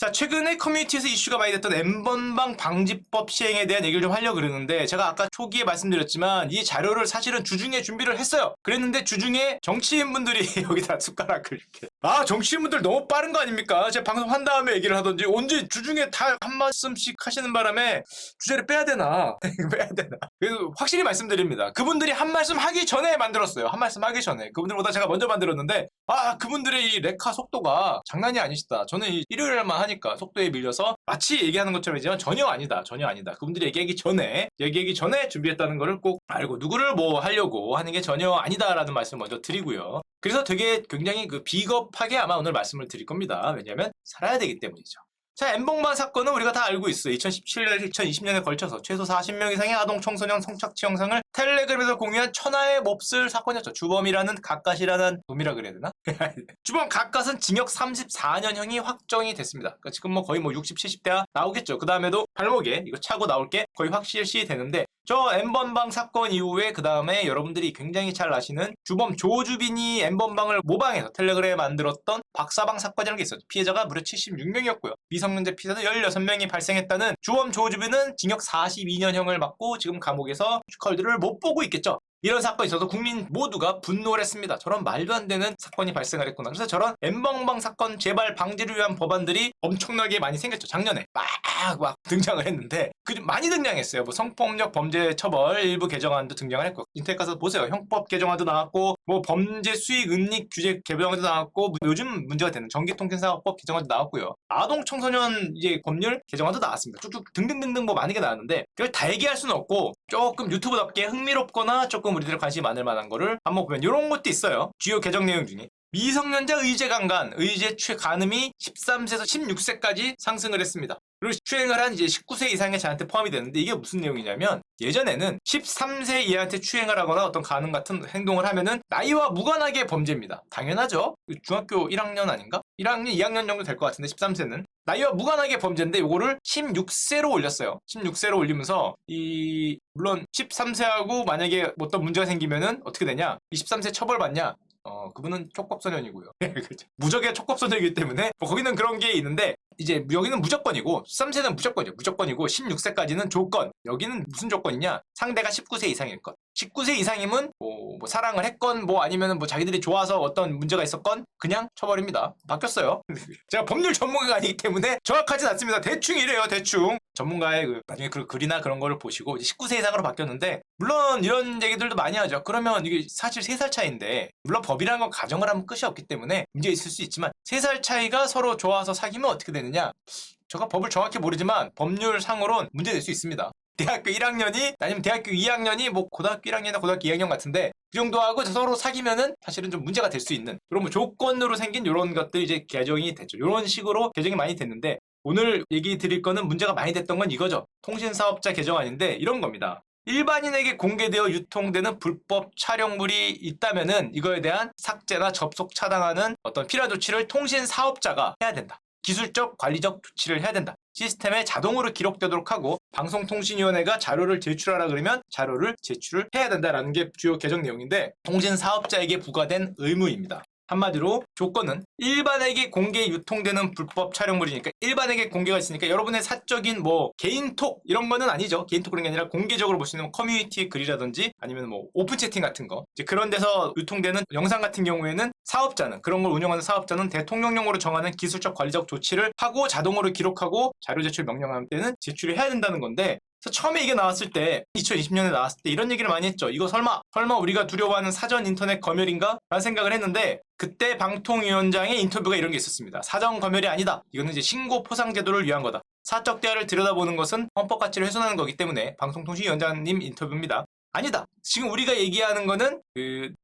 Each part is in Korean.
자, 최근에 커뮤니티에서 이슈가 많이 됐던 N번방 방지법 시행에 대한 얘기를 좀 하려고 그러는데, 제가 아까 초기에 말씀드렸지만 이 자료를 사실은 주중에 준비를 했어요. 그랬는데 주중에 정치인분들이 여기다 숟가락을 이렇게, 정치인분들 너무 빠른 거 아닙니까? 제가 방송 한 다음에 얘기를 하던지 언제 주중에 다 한 말씀씩 하시는 바람에 주제를 빼야 되나 빼야 되나. 그래서 확실히 말씀드립니다. 그분들이 한 말씀 하기 전에 만들었어요. 한 말씀 하기 전에 그분들보다 제가 먼저 만들었는데, 그분들의 이 레카 속도가 장난이 아니시다. 저는 이 일요일만 하니까 속도에 밀려서 마치 얘기하는 것처럼이지만 전혀 아니다. 그분들이 얘기하기 전에 준비했다는 거를 꼭 알고, 누구를 뭐 하려고 하는 게 전혀 아니다라는 말씀을 먼저 드리고요. 그래서 되게 굉장히 비겁하게 아마 오늘 말씀을 드릴 겁니다. 왜냐하면 살아야 되기 때문이죠. 자, N번방 사건은 우리가 다 알고 있어요. 2017년, 2020년에 걸쳐서 최소 40명 이상의 아동 청소년 성착취 영상을 텔레그램에서 공유한 천하의 몹쓸 사건이었죠. 주범이라는 갓갓이라는 놈이라 그래야 되나? 주범 갓갓은 징역 34년형이 확정이 됐습니다. 그러니까 지금 뭐 거의 60, 70대가 나오겠죠. 그 다음에도 발목에 이거 차고 나올 게 거의 확실시 되는데, 저 N번방 사건 이후에 그 다음에 여러분들이 굉장히 잘 아시는 주범 조주빈이 N번방을 모방해서 텔레그램에 만들었던 박사방 사건이라는 게 있었죠. 피해자가 무려 76명이었고요. 미성년자 피해자도 16명이 발생했다는 주범 조주빈은 징역 42년형을 받고 지금 감옥에서 뮤지컬들을 못 보고 있겠죠. 이런 사건이 있어서 국민 모두가 분노를 했습니다. 저런 말도 안 되는 사건이 발생을 했구나. 그래서 저런 N번방 사건 재발 방지를 위한 법안들이 엄청나게 많이 생겼죠. 작년에 막 등장을 했는데 많이 등장했어요. 뭐 성폭력 범죄 처벌 일부 개정안도 등장을 했고, 인터넷 가서 보세요. 형법 개정안도 나왔고, 뭐 범죄 수익 은닉 규제 개정안도 나왔고, 요즘 문제가 되는 전기통신사업법 개정안도 나왔고요. 아동 청소년 이제 법률 개정안도 나왔습니다. 쭉쭉 등등등등 뭐 많은 게 나왔는데, 그걸 다 얘기할 수는 없고 조금 유튜브답게 흥미롭거나 조금 우리들 관심이 많을 만한 거를 한번 보면 이런 것도 있어요. 주요 개정 내용 중에 미성년자 의제 강간, 의제 가늠이 13세에서 16세까지 상승을 했습니다. 그리고 추행을 한 이제 19세 이상의 자한테 포함이 되는데, 이게 무슨 내용이냐면, 예전에는 13세 이하한테 추행을 하거나 어떤 가늠 같은 행동을 하면은 나이와 무관하게 범죄입니다. 당연하죠. 중학교 1학년 아닌가? 1학년, 2학년 정도 될 것 같은데 13세는 나이와 무관하게 범죄인데, 요거를 16세로 올렸어요. 16세로 올리면서 물론 13세하고 만약에 어떤 문제가 생기면은 어떻게 되냐? 23세 처벌받냐? 그분은 촉법소년이고요. 무적의 촉법소년이기 때문에 거기는 그런 게 있는데, 이제 여기는 무조건이고 13세는 무조건이고 16세까지는 조건. 여기는 무슨 조건이냐? 상대가 19세 이상일 것. 19세 이상이면 뭐 사랑을 했건 뭐 아니면은 뭐 자기들이 좋아서 어떤 문제가 있었건 그냥 처벌입니다. 바뀌었어요. 제가 법률 전문가가 아니기 때문에 정확하진 않습니다. 대충 이래요. 대충. 전문가의 나중에 글이나 그런 거를 보시고 19세 이상으로 바뀌었는데, 물론 이런 얘기들도 많이 하죠. 그러면 이게 사실 3살 차이인데, 물론 법이라는 건 가정을 하면 끝이 없기 때문에 문제 있을 수 있지만 3살 차이가 서로 좋아서 사귀면 어떻게 되느냐? 제가 법을 정확히 모르지만 법률상으로는 문제 될 수 있습니다. 대학교 1학년이 아니면 대학교 2학년이 뭐 고등학교 1학년이나 고등학교 2학년 같은데, 그 정도 하고 서로 사귀면은 사실은 좀 문제가 될 수 있는 그런 뭐 조건으로 생긴 이런 것들이 이제 개정이 됐죠. 이런 식으로 개정이 많이 됐는데, 오늘 얘기 드릴 거는 문제가 많이 됐던 건 이거죠. 통신사업자 개정안인데 이런 겁니다. 일반인에게 공개되어 유통되는 불법 촬영물이 있다면은 이거에 대한 삭제나 접속 차단하는 어떤 필요한 조치를 통신사업자가 해야 된다. 기술적, 관리적 조치를 해야 된다. 시스템에 자동으로 기록되도록 하고, 방송통신위원회가 자료를 제출하라 그러면 자료를 제출을 해야 된다라는 게 주요 개정 내용인데, 통신사업자에게 부과된 의무입니다. 한마디로 조건은 일반에게 공개 유통되는 불법 촬영물이니까, 일반에게 공개가 있으니까 여러분의 사적인 뭐 개인톡 이런 거는 아니죠. 개인톡 그런 게 아니라 공개적으로 볼 수 있는 커뮤니티 글이라든지 아니면 뭐 오픈 채팅 같은 거, 이제 그런 데서 유통되는 영상 같은 경우에는 사업자는, 그런 걸 운영하는 사업자는 대통령령으로 정하는 기술적 관리적 조치를 하고 자동으로 기록하고 자료 제출 명령할 때는 제출을 해야 된다는 건데, 그래서 처음에 이게 나왔을 때 2020년에 나왔을 때 이런 얘기를 많이 했죠. 이거 설마 우리가 두려워하는 사전 인터넷 검열인가? 라는 생각을 했는데, 그때 방통위원장의 인터뷰가 이런 게 있었습니다. 사전 검열이 아니다. 이거는 이제 신고 포상 제도를 위한 거다. 사적 대화를 들여다보는 것은 헌법 가치를 훼손하는 거기 때문에, 방송통신위원장님 인터뷰입니다. 아니다. 지금 우리가 얘기하는 거는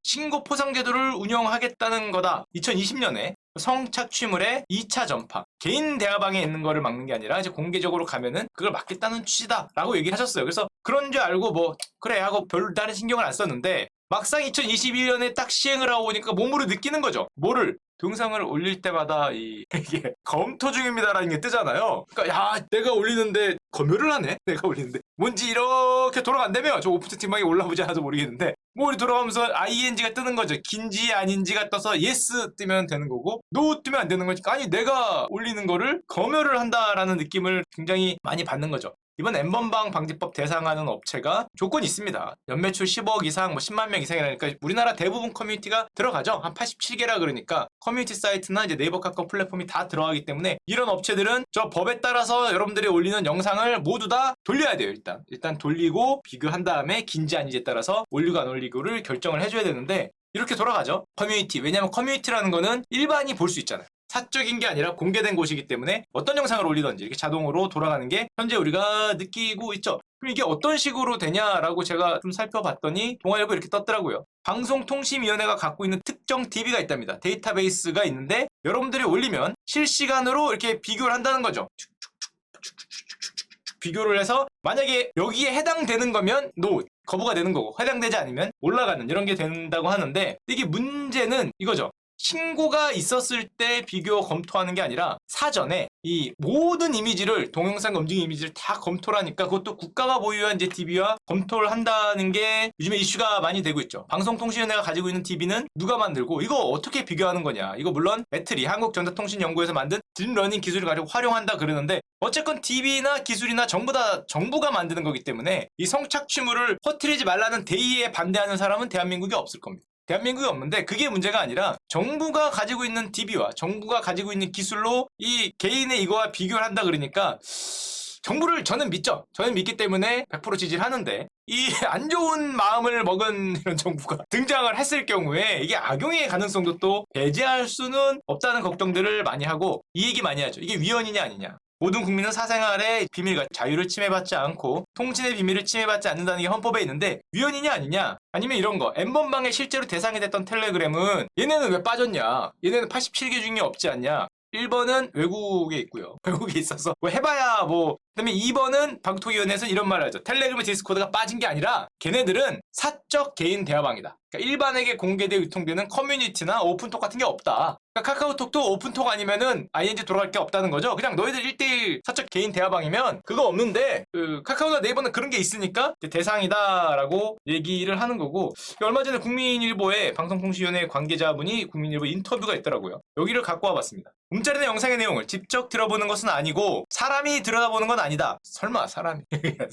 신고 포상 제도를 운영하겠다는 거다. 2020년에 성착취물의 2차 전파, 개인 대화방에 있는 거를 막는 게 아니라 이제 공개적으로 가면은 그걸 막겠다는 취지다라고 얘기하셨어요. 그래서 그런 줄 알고 뭐 그래 하고 별다른 신경을 안 썼는데, 막상 2021년에 딱 시행을 하고 보니까 몸으로 느끼는 거죠. 뭐를? 동영상을 올릴 때마다 이게 검토 중입니다라는 게 뜨잖아요. 그러니까 야, 내가 올리는데 검열을 하네? 내가 올리는데. 뭔지 이렇게 돌아간다며? 저 오픈 채팅방에 올라오지 않아서 모르겠는데. 뭐 우리 돌아가면서 ING가 뜨는 거죠. 긴지 아닌지가 떠서 yes 뜨면 되는 거고 no 뜨면 안 되는 거니까 아니 내가 올리는 거를 검열을 한다라는 느낌을 굉장히 많이 받는 거죠. 이번 N번방 방지법 대상하는 업체가 조건이 있습니다. 연매출 10억 이상, 뭐 10만 명 이상이라니까 우리나라 대부분 커뮤니티가 들어가죠. 한 87개라 그러니까 커뮤니티 사이트나 이제 네이버 카카오 플랫폼이 다 들어가기 때문에 이런 업체들은 저 법에 따라서 여러분들이 올리는 영상을 모두 다 돌려야 돼요. 일단 돌리고 비교한 다음에 긴지 아닌지에 따라서 올리고 안 올리고를 결정을 해줘야 되는데 이렇게 돌아가죠. 커뮤니티. 왜냐면 커뮤니티라는 거는 일반이 볼 수 있잖아요. 사적인 게 아니라 공개된 곳이기 때문에 어떤 영상을 올리든지 이렇게 자동으로 돌아가는 게 현재 우리가 느끼고 있죠. 그럼 이게 어떤 식으로 되냐라고 제가 좀 살펴봤더니 동아일보 이렇게 떴더라고요. 방송통신위원회가 갖고 있는 특정 DB가 있답니다. 데이터베이스가 있는데 여러분들이 올리면 실시간으로 이렇게 비교를 한다는 거죠. 비교를 해서 만약에 여기에 해당되는 거면 NO, 거부가 되는 거고 해당되지 않으면 올라가는 이런 게 된다고 하는데 이게 문제는 이거죠. 신고가 있었을 때 비교 검토하는 게 아니라 사전에 이 모든 이미지를 동영상 검증 이미지를 다 검토를 하니까 그것도 국가가 보유한 이제 DB와 검토를 한다는 게 요즘에 이슈가 많이 되고 있죠. 방송통신위원회가 가지고 있는 DB는 누가 만들고 이거 어떻게 비교하는 거냐. 이거 물론 배틀이 한국전자통신연구에서 만든 딥러닝 기술을 가지고 활용한다 그러는데 어쨌건 DB나 기술이나 전부 다 정부가 만드는 거기 때문에 이 성착취물을 퍼뜨리지 말라는 대의에 반대하는 사람은 대한민국에 없을 겁니다. 대한민국이 없는데 그게 문제가 아니라 정부가 가지고 있는 DB와 정부가 가지고 있는 기술로 이 개인의 이거와 비교를 한다 그러니까 정부를 저는 믿죠. 저는 믿기 때문에 100% 지지를 하는데 이 안 좋은 마음을 먹은 이런 정부가 등장을 했을 경우에 이게 악용의 가능성도 또 배제할 수는 없다는 걱정들을 많이 하고 이 얘기 많이 하죠. 이게 위헌이냐 아니냐. 모든 국민은 사생활의 비밀과 자유를 침해받지 않고 통신의 비밀을 침해받지 않는다는 게 헌법에 있는데 위헌이냐 아니냐 아니면 이런 거 N번방에 실제로 대상이 됐던 텔레그램은 얘네는 왜 빠졌냐 얘네는 87개 중에 없지 않냐 1번은 외국에 있고요. 외국에 있어서 뭐 해봐야 뭐 그다음에 2번은 방통위원회에서 이런 말을 하죠. 텔레그램 디스코드가 빠진 게 아니라 걔네들은 사적 개인 대화방이다. 그러니까 일반에게 공개되어 유통되는 커뮤니티나 오픈톡 같은 게 없다. 그러니까 카카오톡도 오픈톡 아니면은 ING 돌아갈 게 없다는 거죠. 그냥 너희들 1대1 사적 개인 대화방이면 그거 없는데 카카오나 네이버는 그런 게 있으니까 대상이다라고 얘기를 하는 거고 얼마 전에 국민일보에 방송통신위원회 관계자분이 국민일보 인터뷰가 있더라고요. 여기를 갖고 와봤습니다. 움짤이나 영상의 내용을 직접 들어보는 것은 아니고 사람이 들여다보는 건 아니다. 설마 사람이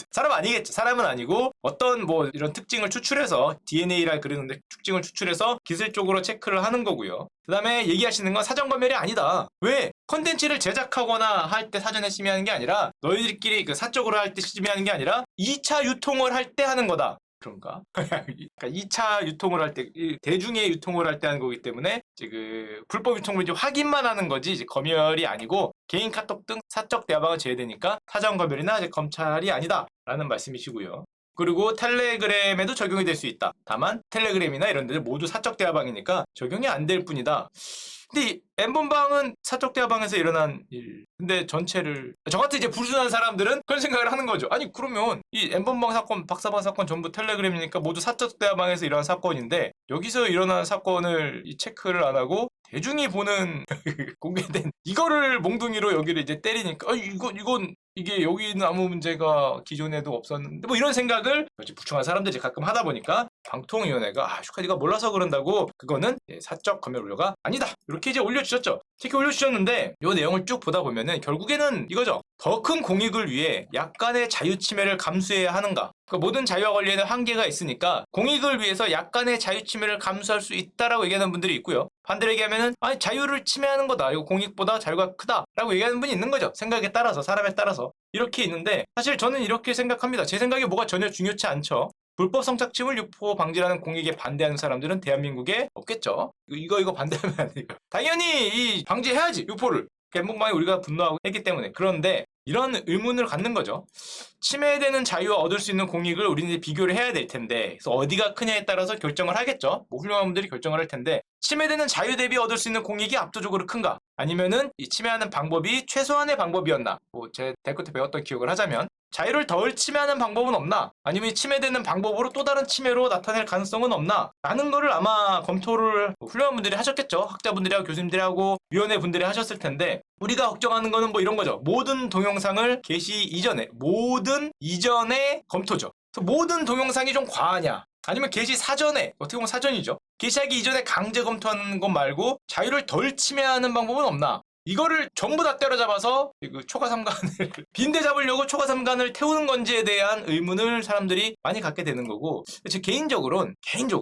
사람 아니겠죠. 사람은 아니고 어떤 뭐 이런 특징을 추출해서 DNA라 그러는데 특징을 추출해서 기술적으로 체크를 하는 거고요. 그 다음에 얘기하시는 건 사전검열이 아니다. 왜? 컨텐츠를 제작하거나 할 때 사전에 심의하는 게 아니라 너희들끼리 그 사적으로 할 때 심의하는 게 아니라 2차 유통을 할 때 하는 거다. 그런가? 그러니까 2차 유통을 할 때, 대중의 유통을 할 때 하는 거기 때문에 이제 그 불법 유통을 이제 확인만 하는 거지 이제 검열이 아니고 개인 카톡 등 사적 대화방을 제외되니까 사전 검열이나 이제 검찰이 아니다라는 말씀이시고요. 그리고 텔레그램에도 적용이 될 수 있다. 다만 텔레그램이나 이런 데들 모두 사적 대화방이니까 적용이 안 될 뿐이다. 근데 이 N번방은 사적 대화방에서 일어난 일. 근데 전체를 저같은 이제 불순한 사람들은 그런 생각을 하는 거죠. 아니 그러면 이 N번방 사건, 박사방 사건 전부 텔레그램이니까 모두 사적 대화방에서 일어난 사건인데 여기서 일어난 사건을 이 체크를 안 하고 대중이 보는 공개된 이거를 몽둥이로 여기를 이제 때리니까 이건 이게 여기는 아무 문제가 기존에도 없었는데 뭐 이런 생각을 부충한 사람들이 가끔 하다 보니까 방통위원회가 슈카디가 몰라서 그런다고 그거는 사적 검열 우려가 아니다 이렇게 이제 올려주셨죠. 특히 올려주셨는데 이 내용을 쭉 보다 보면은 결국에는 이거죠. 더 큰 공익을 위해 약간의 자유 침해를 감수해야 하는가. 그러니까 모든 자유와 권리에는 한계가 있으니까 공익을 위해서 약간의 자유 침해를 감수할 수 있다라고 얘기하는 분들이 있고요. 반대로 얘기하면은 아니 자유를 침해하는 거다. 이거 공익보다 자유가 크다라고 얘기하는 분이 있는 거죠. 생각에 따라서 사람에 따라서 이렇게 있는데 사실 저는 이렇게 생각합니다. 제 생각에 뭐가 전혀 중요치 않죠. 불법 성착취물 유포 방지라는 공익에 반대하는 사람들은 대한민국에 없겠죠. 이거 반대하면 안 돼요. 당연히 이 방지해야지 유포를. N번방에 우리가 분노하고 했기 때문에. 그런데 이런 의문을 갖는 거죠. 침해되는 자유와 얻을 수 있는 공익을 우리는 비교를 해야 될 텐데 그래서 어디가 크냐에 따라서 결정을 하겠죠. 뭐 훌륭한 분들이 결정을 할 텐데 침해되는 자유 대비 얻을 수 있는 공익이 압도적으로 큰가? 아니면은 이 침해하는 방법이 최소한의 방법이었나? 뭐 제 대학교 때 배웠던 기억을 하자면 자유를 덜 침해하는 방법은 없나? 아니면 침해되는 방법으로 또 다른 침해로 나타낼 가능성은 없나? 라는 거를 아마 검토를 훌륭한 분들이 하셨겠죠. 학자분들이하고 교수님들하고 위원회 분들이 하셨을 텐데, 우리가 걱정하는 거는 뭐 이런 거죠. 모든 동영상을 게시 이전에, 모든 이전의 검토죠. 모든 동영상이 좀 과하냐? 아니면 게시 사전에, 어떻게 보면 사전이죠. 게시하기 이전에 강제 검토하는 것 말고 자유를 덜 침해하는 방법은 없나? 이거를 전부 다 때려잡아서 그 초과삼간을 빈대 잡으려고 초과삼간을 태우는 건지에 대한 의문을 사람들이 많이 갖게 되는 거고, 제 개인적으로는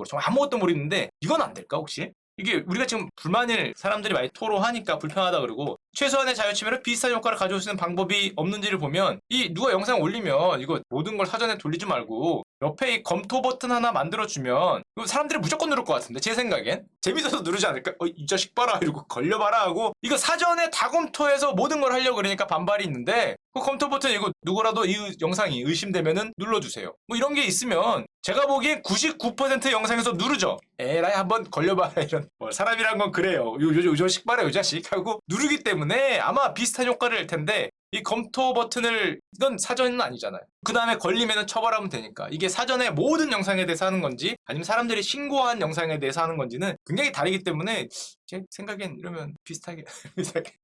정말 아무것도 모르겠는데 이건 안 될까 혹시? 이게 우리가 지금 불만을 사람들이 많이 토로하니까 불편하다 그러고, 최소한의 자유침해로 비슷한 효과를 가져올 수 있는 방법이 없는지를 보면, 이 누가 영상 올리면 이거 모든 걸 사전에 돌리지 말고 옆에 이 검토 버튼 하나 만들어주면 사람들이 무조건 누를 것 같은데, 제 생각엔 재밌어서 누르지 않을까? 이 자식 봐라 이러고 걸려봐라 하고, 이거 사전에 다 검토해서 모든 걸 하려고 그러니까 반발이 있는데, 그 검토 버튼 이거 누구라도 이 영상이 의심되면은 눌러주세요. 뭐 이런 게 있으면 제가 보기엔 99% 영상에서 누르죠. 에라이 한번 걸려봐라 이런, 사람이란 건 그래요. 요 자식 봐라 요 자식 하고 누르기 때문에 아마 비슷한 효과를 낼 텐데, 이 검토 버튼을, 이건 사전은 아니잖아요. 그 다음에 걸리면 처벌하면 되니까, 이게 사전에 모든 영상에 대해서 하는 건지 아니면 사람들이 신고한 영상에 대해서 하는 건지는 굉장히 다르기 때문에, 제 생각엔 이러면 비슷하게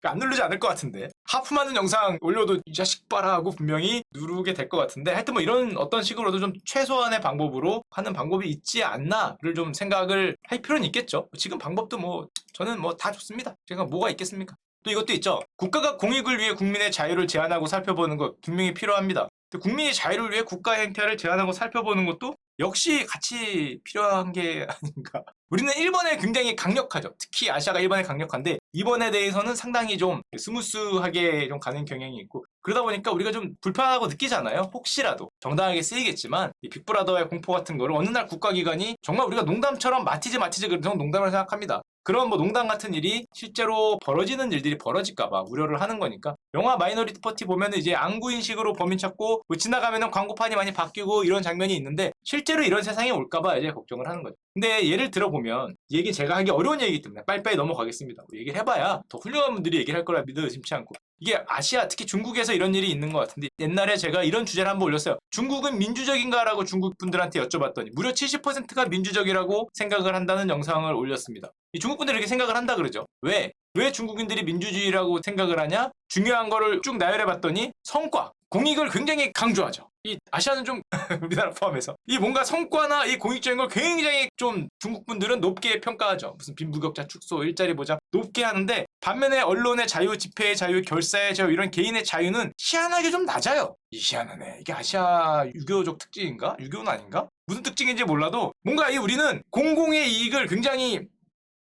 안 누르지 않을 것 같은데, 하품하는 영상 올려도 이 자식 봐라 하고 분명히 누르게 될 것 같은데, 하여튼 뭐 이런 어떤 식으로도 좀 최소한의 방법으로 하는 방법이 있지 않나를 좀 생각을 할 필요는 있겠죠. 지금 방법도 뭐 저는 뭐 다 좋습니다. 제가 뭐가 있겠습니까? 또 이것도 있죠. 국가가 공익을 위해 국민의 자유를 제한하고 살펴보는 것 분명히 필요합니다. 국민의 자유를 위해 국가 행태를 제한하고 살펴보는 것도 역시 같이 필요한 게 아닌가. 우리는 1번에 굉장히 강력하죠. 특히 아시아가 1번에 강력한데, 2번에 대해서는 상당히 좀 스무스하게 좀 가는 경향이 있고, 그러다 보니까 우리가 좀 불편하다고 느끼잖아요. 혹시라도 정당하게 쓰이겠지만, 이 빅브라더의 공포 같은 거를 어느 날 국가기관이 정말 우리가 농담처럼 마티즈 그런 농담을 생각합니다. 그런 뭐 농담 같은 일이 실제로 벌어지는 일들이 벌어질까봐 우려를 하는 거니까. 영화 마이너리티 리포트 보면은 이제 안구인식으로 범인 찾고, 뭐 지나가면은 광고판이 많이 바뀌고 이런 장면이 있는데, 실제로 이런 세상이 올까봐 이제 걱정을 하는 거죠. 근데 예를 들어보면, 이 얘기 제가 하기 어려운 얘기이기 때문에 빨리빨리 넘어가겠습니다. 얘기를 해봐야 더 훌륭한 분들이 얘기를 할 거라 믿어 의심치 않고. 이게 아시아, 특히 중국에서 이런 일이 있는 것 같은데, 옛날에 제가 이런 주제를 한번 올렸어요. 중국은 민주적인가라고 중국 분들한테 여쭤봤더니 무려 70%가 민주적이라고 생각을 한다는 영상을 올렸습니다. 이 중국 분들이 이렇게 생각을 한다 그러죠. 왜 중국인들이 민주주의라고 생각을 하냐? 중요한 거를 쭉 나열해봤더니 성과, 공익을 굉장히 강조하죠. 이 아시아는 좀 우리나라 포함해서 이 뭔가 성과나 이 공익적인 걸 굉장히 좀 중국 분들은 높게 평가하죠. 무슨 빈부격차 축소, 일자리 보장 높게 하는데, 반면에 언론의 자유, 집회의 자유, 결사의 자유, 이런 개인의 자유는 희한하게 좀 낮아요. 희한하네. 이게 아시아 유교적 특징인가? 유교는 아닌가? 무슨 특징인지 몰라도 뭔가 우리는 공공의 이익을 굉장히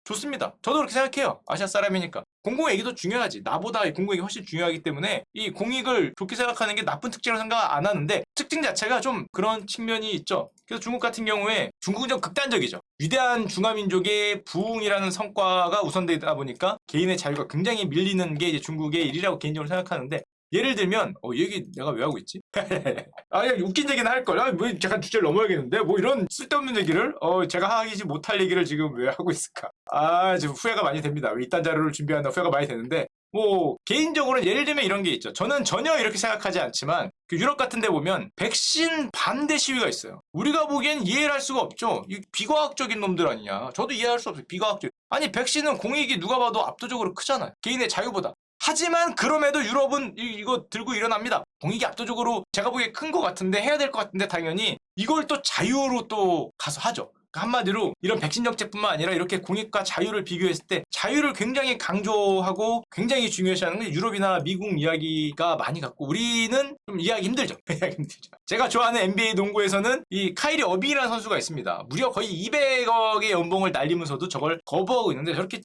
좋습니다. 저도 그렇게 생각해요. 아시아 사람이니까. 공공의 이익이 더 중요하지. 나보다 공공의 이익이 훨씬 중요하기 때문에 이 공익을 좋게 생각하는 게 나쁜 특징으로 생각 안 하는데, 특징 자체가 좀 그런 측면이 있죠. 그래서 중국 같은 경우에, 중국은 좀 극단적이죠. 위대한 중화민족의 부흥이라는 성과가 우선되다 보니까 개인의 자유가 굉장히 밀리는 게 이제 중국의 일이라고 개인적으로 생각하는데, 예를 들면 이 얘기 내가 왜 하고 있지? 아니, 웃긴 얘기는 할걸. 뭐 잠깐 주제를 넘어야겠는데, 뭐 이런 쓸데없는 얘기를 제가 하지 못할 얘기를 지금 왜 하고 있을까? 지금 후회가 많이 됩니다. 이딴 자료를 준비한다 후회가 많이 되는데, 뭐 개인적으로는 예를 들면 이런 게 있죠. 저는 전혀 이렇게 생각하지 않지만, 그 유럽 같은 데 보면 백신 반대 시위가 있어요. 우리가 보기엔 이해를 할 수가 없죠. 이 비과학적인 놈들 아니냐. 저도 이해할 수 없어요. 비과학적. 아니, 백신은 공익이 누가 봐도 압도적으로 크잖아요. 개인의 자유보다. 하지만 그럼에도 유럽은 이거 들고 일어납니다. 공익이 압도적으로 제가 보기에 큰 것 같은데, 해야 될 것 같은데, 당연히 이걸 또 자유로 또 가서 하죠. 한마디로 이런 백신 정책뿐만 아니라 이렇게 공익과 자유를 비교했을 때 자유를 굉장히 강조하고 굉장히 중요시하는 게 유럽이나 미국 이야기가 많이 갖고, 우리는 좀 이해하기 힘들죠. 제가 좋아하는 NBA 농구에서는 이 카이리 어빙이라는 선수가 있습니다. 무려 거의 200억의 연봉을 날리면서도 저걸 거부하고 있는데, 저렇게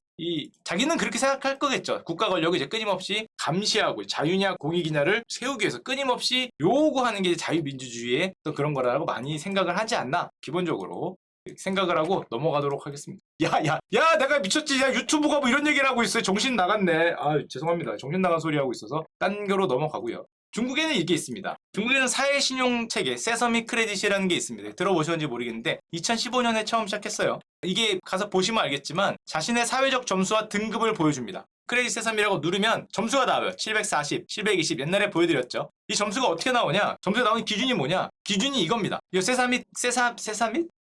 자기는 그렇게 생각할 거겠죠. 국가 권력을 이제 끊임없이 감시하고 자유냐 공익이냐를 세우기 위해서 끊임없이 요구하는 게 자유민주주의의 또 그런 거라고 많이 생각을 하지 않나, 기본적으로 생각을 하고 넘어가도록 하겠습니다. 야, 내가 미쳤지. 야, 유튜브가 뭐 이런 얘기를 하고 있어요. 정신 나갔네. 죄송합니다. 정신 나간 소리 하고 있어서 딴 거로 넘어가고요. 중국에는 이게 있습니다. 중국에는 사회신용체계, 세서미 크레딧이라는 게 있습니다. 들어보셨는지 모르겠는데 2015년에 처음 시작했어요. 이게 가서 보시면 알겠지만 자신의 사회적 점수와 등급을 보여줍니다. 크레이지 세서미라고 누르면 점수가 나와요. 740, 720 옛날에 보여드렸죠. 이 점수가 어떻게 나오냐? 점수가 나오는 기준이 뭐냐? 기준이 이겁니다. 이거 세서밋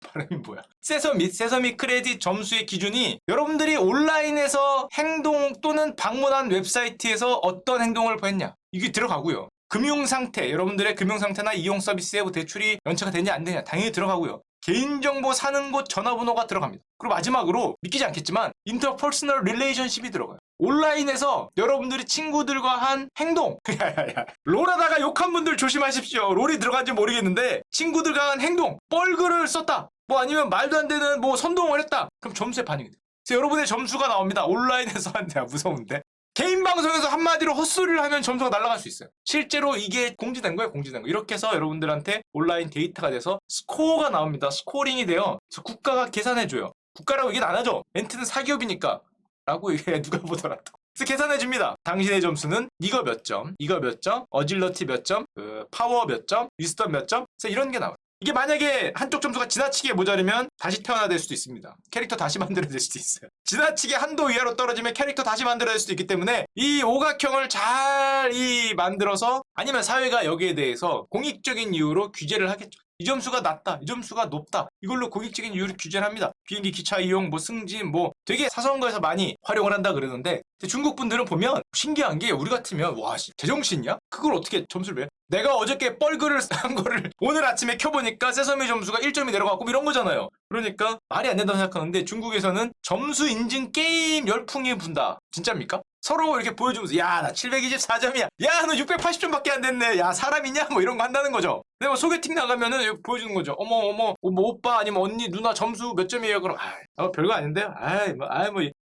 발음이 뭐야? 세서밋 크레딧 점수의 기준이 여러분들이 온라인에서 행동 또는 방문한 웹사이트에서 어떤 행동을 했냐 이게 들어가고요. 금융상태, 여러분들의 금융상태나 이용 서비스에 대출이 연체가 되냐 안 되냐 당연히 들어가고요. 개인정보 사는 곳 전화번호가 들어갑니다. 그리고 마지막으로 믿기지 않겠지만 인터퍼스널 릴레이션십이 들어가요. 온라인에서 여러분들이 친구들과 한 행동 야야야 롤하다가 욕한 분들 조심하십시오. 롤이 들어간지 모르겠는데 친구들과 한 행동 뻘글을 썼다 뭐 아니면 말도 안 되는 뭐 선동을 했다 그럼 점수에 반영이 돼요. 그래서 여러분의 점수가 나옵니다. 온라인에서 한대야 무서운데 개인 방송에서 한마디로 헛소리를 하면 점수가 날아갈 수 있어요. 실제로 이게 공지된 거예요. 공지된 거. 이렇게 해서 여러분들한테 온라인 데이터가 돼서 스코어가 나옵니다. 스코링이 돼요. 그래서 국가가 계산해줘요. 국가라고 얘기는 안 하죠. 멘트는 사기업이니까 라고 이게 누가 보더라도. 그래서 계산해줍니다. 당신의 점수는 이거 몇 점, 이거 몇 점, 어질러티 몇 점, 파워 몇 점, 위스덤 몇 점. 그래서 이런 게 나와요. 이게 만약에 한쪽 점수가 지나치게 모자르면 다시 태어나될 수도 있습니다. 캐릭터 다시 만들어낼 수도 있어요. 지나치게 한도 이하로 떨어지면 캐릭터 다시 만들어낼 수도 있기 때문에 이 오각형을 잘 만들어서 아니면 사회가 여기에 대해서 공익적인 이유로 규제를 하겠죠. 이 점수가 낮다, 이 점수가 높다. 이걸로 공익적인 이유를 규제를 합니다. 비행기 기차 이용, 뭐 승진, 뭐 되게 사소한 거에서 많이 활용을 한다 그러는데 중국 분들은 보면 신기한 게 우리 같으면 와 제정신이야? 그걸 어떻게 점수를 매? 내가 어저께 뻘글을 한 거를 오늘 아침에 켜보니까 세서미 점수가 1점이 내려갔고 이런 거잖아요. 그러니까 말이 안 된다고 생각하는데 중국에서는 점수 인증 게임 열풍이 분다. 진짜입니까? 서로 이렇게 보여주면서 야 나 724점이야 야 너 680점밖에 안 됐네 야 사람이냐 뭐 이런 거 한다는 거죠. 근데 뭐 소개팅 나가면은 보여주는 거죠. 어머 뭐 오빠 아니면 언니 누나 점수 몇 점이에요? 그럼 별거 아닌데요.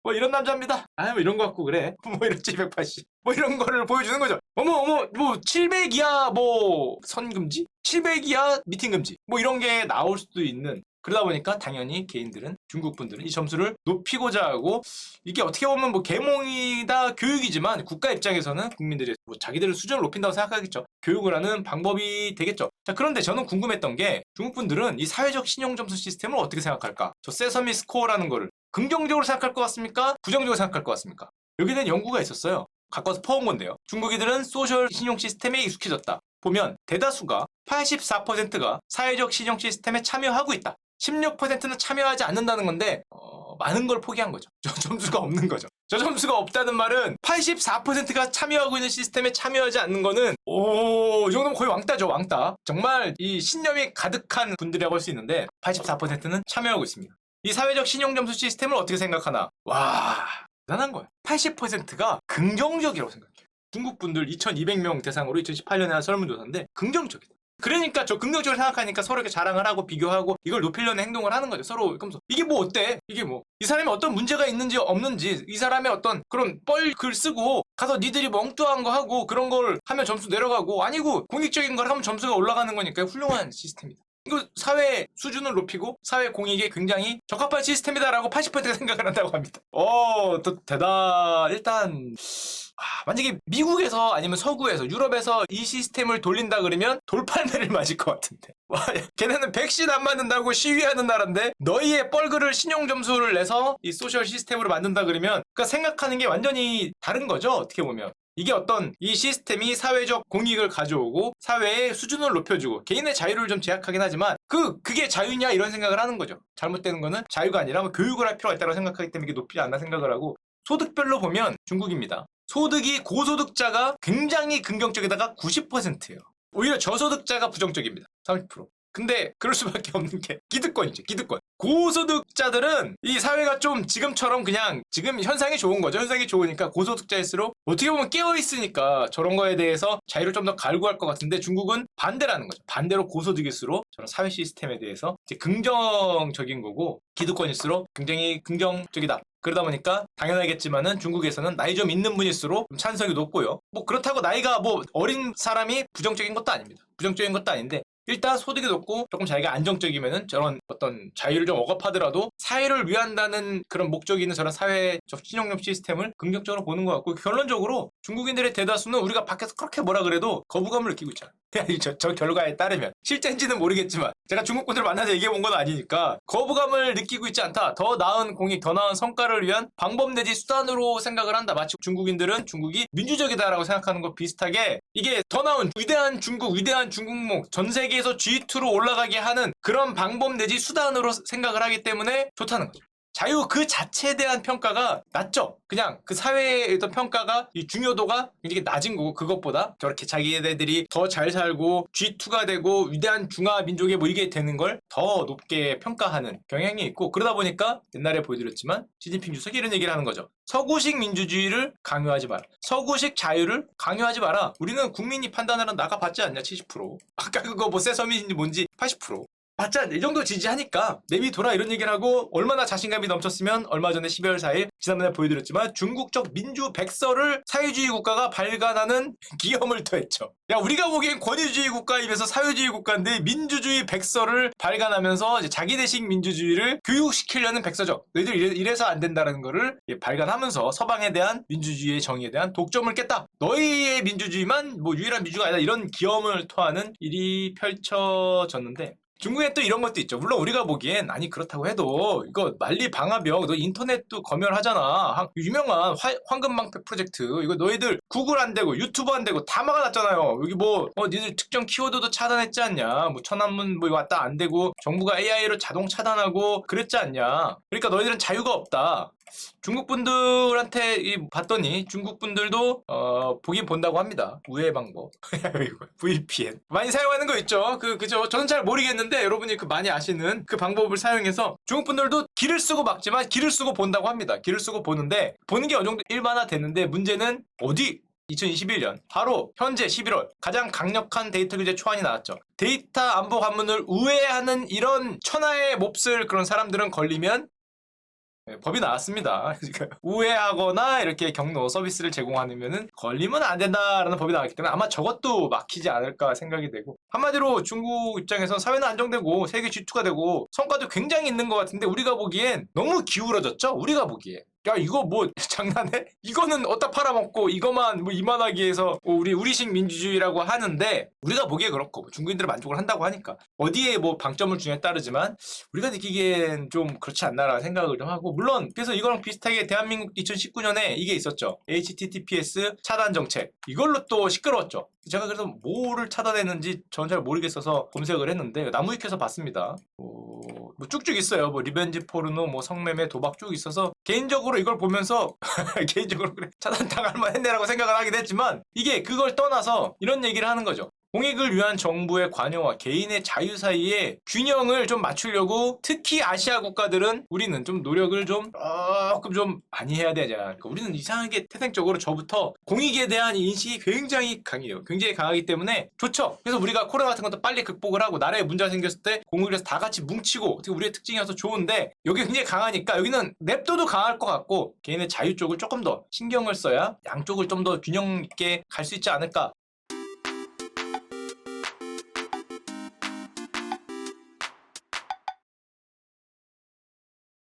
뭐 이런 남자입니다. 뭐 이런 거 갖고 그래 뭐 이런 780 뭐 이런 거를 보여주는 거죠. 어머 뭐 700이야 뭐 선금지 700이야 미팅 금지 뭐 이런 게 나올 수도 있는. 그러다 보니까 당연히 개인들은 중국 분들은 이 점수를 높이고자 하고 이게 어떻게 보면 뭐 계몽이다 교육이지만 국가 입장에서는 국민들이 뭐 자기들의 수준을 높인다고 생각하겠죠. 교육을 하는 방법이 되겠죠. 자 그런데 저는 궁금했던 게 중국 분들은 이 사회적 신용 점수 시스템을 어떻게 생각할까? 저 세서미 스코어라는 거를 긍정적으로 생각할 것 같습니까? 부정적으로 생각할 것 같습니까? 여기는 연구가 있었어요. 가까워서 퍼온 건데요. 중국인들은 소셜 신용 시스템에 익숙해졌다. 보면 대다수가 84%가 사회적 신용 시스템에 참여하고 있다. 16%는 참여하지 않는다는 건데 많은 걸 포기한 거죠. 저 점수가 없는 거죠. 저 점수가 없다는 말은 84%가 참여하고 있는 시스템에 참여하지 않는 거는 이 정도면 거의 왕따죠. 왕따. 정말 이 신념이 가득한 분들이라고 할 수 있는데 84%는 참여하고 있습니다. 이 사회적 신용점수 시스템을 어떻게 생각하나? 와 대단한 거예요. 80%가 긍정적이라고 생각해요. 중국 분들 2200명 대상으로 2018년에 한 설문조사인데 긍정적이다. 그러니까 저 긍정적으로 생각하니까 서로 이렇게 자랑을 하고 비교하고 이걸 높이려는 행동을 하는 거죠. 서로 그러면서 이게 뭐 어때? 이게 뭐 이 사람이 어떤 문제가 있는지 없는지 이 사람의 어떤 그런 뻘글 쓰고 가서 니들이 멍뚱한 거 하고 그런 걸 하면 점수 내려가고 아니고 공익적인 걸 하면 점수가 올라가는 거니까 훌륭한 시스템이다. 이거 사회 수준을 높이고 사회 공익에 굉장히 적합한 시스템이다라고 80%가 생각을 한다고 합니다. 또 일단 만약에 미국에서 아니면 서구에서 유럽에서 이 시스템을 돌린다 그러면 돌팔매를 맞을 것 같은데 와, 걔네는 백신 안 맞는다고 시위하는 나라인데 너희의 뻘글을 신용점수를 내서 이 소셜 시스템으로 만든다 그러면 그러니까 생각하는 게 완전히 다른 거죠. 어떻게 보면 이게 어떤 이 시스템이 사회적 공익을 가져오고 사회의 수준을 높여주고 개인의 자유를 좀 제약하긴 하지만 그게 자유냐 이런 생각을 하는 거죠. 잘못되는 거는 자유가 아니라 뭐 교육을 할 필요가 있다고 생각하기 때문에 이게 높지 않나 생각을 하고 소득별로 보면 중국입니다. 소득이 고소득자가 굉장히 긍정적이다가 90%예요. 오히려 저소득자가 부정적입니다. 30%. 근데 그럴 수밖에 없는 게 기득권이죠. 기득권. 고소득자들은 이 사회가 좀 지금처럼 그냥 지금 현상이 좋은 거죠. 현상이 좋으니까 고소득자일수록 어떻게 보면 깨어있으니까 저런 거에 대해서 자유를 좀 더 갈구할 것 같은데 중국은 반대라는 거죠. 반대로 고소득일수록 저런 사회 시스템에 대해서 이제 긍정적인 거고 기득권일수록 굉장히 긍정적이다. 그러다 보니까 당연하겠지만은 중국에서는 나이 좀 있는 분일수록 좀 찬성이 높고요. 뭐 그렇다고 나이가 뭐 어린 사람이 부정적인 것도 아닙니다. 부정적인 것도 아닌데 일단 소득이 높고 조금 자기가 안정적이면은 저런 어떤 자유를 좀 억압하더라도 사회를 위한다는 그런 목적이 있는 저런 사회적 신용점 시스템을 긍정적으로 보는 것 같고 결론적으로 중국인들의 대다수는 우리가 밖에서 그렇게 뭐라 그래도 거부감을 느끼고 있잖아요. 저 결과에 따르면 실제인지는 모르겠지만 제가 중국 분들 만나서 얘기해 본 건 아니니까 거부감을 느끼고 있지 않다. 더 나은 공익, 더 나은 성과를 위한 방법 내지 수단으로 생각을 한다. 마치 중국인들은 중국이 민주적이다라고 생각하는 것 비슷하게 이게 더 나은 위대한 중국, 위대한 중국몽, 전 세계에서 G2로 올라가게 하는 그런 방법 내지 수단으로 생각을 하기 때문에 좋다는 거죠. 자유 그 자체에 대한 평가가 낮죠. 그냥 그 사회에 있던 평가가 이 중요도가 굉장히 낮은 거고 그것보다 저렇게 자기네들이 더 잘 살고 G2가 되고 위대한 중화 민족이 뭐 이게 되는 걸 더 높게 평가하는 경향이 있고 그러다 보니까 옛날에 보여드렸지만 시진핑 주석이 이런 얘기를 하는 거죠. 서구식 민주주의를 강요하지 마라. 서구식 자유를 강요하지 마라. 우리는 국민이 판단하는 나가봤지 않냐 70%. 아까 그거 뭐 세서민인지 뭔지 80%. 맞자 이 정도 지지하니까 내비둬라 이런 얘기를 하고 얼마나 자신감이 넘쳤으면 얼마 전에 12월 4일 지난번에 보여드렸지만 중국적 민주 백서를 사회주의 국가가 발간하는 기염을 토했죠. 야 우리가 보기엔 권위주의 국가이면서 사회주의 국가인데 민주주의 백서를 발간하면서 이제 자기네식 민주주의를 교육시키려는 백서죠. 너희들 이래서 안 된다는 거를 발간하면서 서방에 대한 민주주의의 정의에 대한 독점을 깼다. 너희의 민주주의만 뭐 유일한 민주주의가 아니다. 이런 기염을 토하는 일이 펼쳐졌는데 중국에 또 이런 것도 있죠. 물론 우리가 보기엔 아니 그렇다고 해도 이거 만리방화벽 너 인터넷도 검열하잖아. 유명한 황금방패 프로젝트 이거 너희들 구글 안 되고 유튜브 안 되고 다 막아놨잖아요. 여기 뭐 니들 특정 키워드도 차단했지 않냐. 뭐 천안문 뭐 왔다 안 되고 정부가 AI로 자동 차단하고 그랬지 않냐. 그러니까 너희들은 자유가 없다. 중국 분들한테 봤더니 중국 분들도 보긴 본다고 합니다. 우회 방법 VPN 많이 사용하는 거 있죠. 그죠? 저는 잘 모르겠는데 여러분이 그 많이 아시는 그 방법을 사용해서 중국 분들도 길을 쓰고 막지만 길을 쓰고 본다고 합니다. 길을 쓰고 보는데 보는 게 어느 정도 일반화 됐는데 문제는 어디? 2021년 바로 현재 11월 가장 강력한 데이터 규제 초안이 나왔죠. 데이터 안보 관문을 우회하는 이런 천하의 몹쓸 그런 사람들은 걸리면 법이 나왔습니다. 그러니까 우회하거나 이렇게 경로 서비스를 제공하면은 걸리면 안 된다라는 법이 나왔기 때문에 아마 저것도 막히지 않을까 생각이 되고 한마디로 중국 입장에선 사회는 안정되고 세계 G2가 되고 성과도 굉장히 있는 것 같은데 우리가 보기엔 너무 기울어졌죠? 우리가 보기에 야 이거 뭐 장난해? 이거는 어디다 팔아먹고 이거만 뭐 이만하기 위해서 우리식 민주주의라고 하는데 우리가 보기에 그렇고 중국인들은 만족을 한다고 하니까 어디에 뭐 방점을 주냐에 따르지만 우리가 느끼기엔 좀 그렇지 않나라는 생각을 좀 하고 물론 그래서 이거랑 비슷하게 대한민국 2019년에 이게 있었죠. HTTPS 차단 정책 이걸로 또 시끄러웠죠. 제가 그래서 뭐를 차단했는지 전 잘 모르겠어서 검색을 했는데 나무위키에서 봤습니다. 뭐 쭉쭉 있어요. 뭐 리벤지 포르노, 뭐 성매매, 도박 쭉 있어서 개인적으로 이걸 보면서 개인적으로 그래 차단당할 만했네라고 생각을 하긴 했지만 이게 그걸 떠나서 이런 얘기를 하는 거죠. 공익을 위한 정부의 관여와 개인의 자유 사이에 균형을 좀 맞추려고 특히 아시아 국가들은 우리는 좀 노력을 조금 좀 많이 해야 되잖아. 그러니까 우리는 이상하게 태생적으로 저부터 공익에 대한 인식이 굉장히 강해요. 굉장히 강하기 때문에 좋죠. 그래서 우리가 코로나 같은 것도 빨리 극복을 하고 나라에 문제가 생겼을 때 공익을 해서 다 같이 뭉치고 어떻게 우리의 특징이어서 좋은데 여기 굉장히 강하니까 여기는 냅둬도 강할 것 같고 개인의 자유 쪽을 조금 더 신경을 써야 양쪽을 좀 더 균형 있게 갈 수 있지 않을까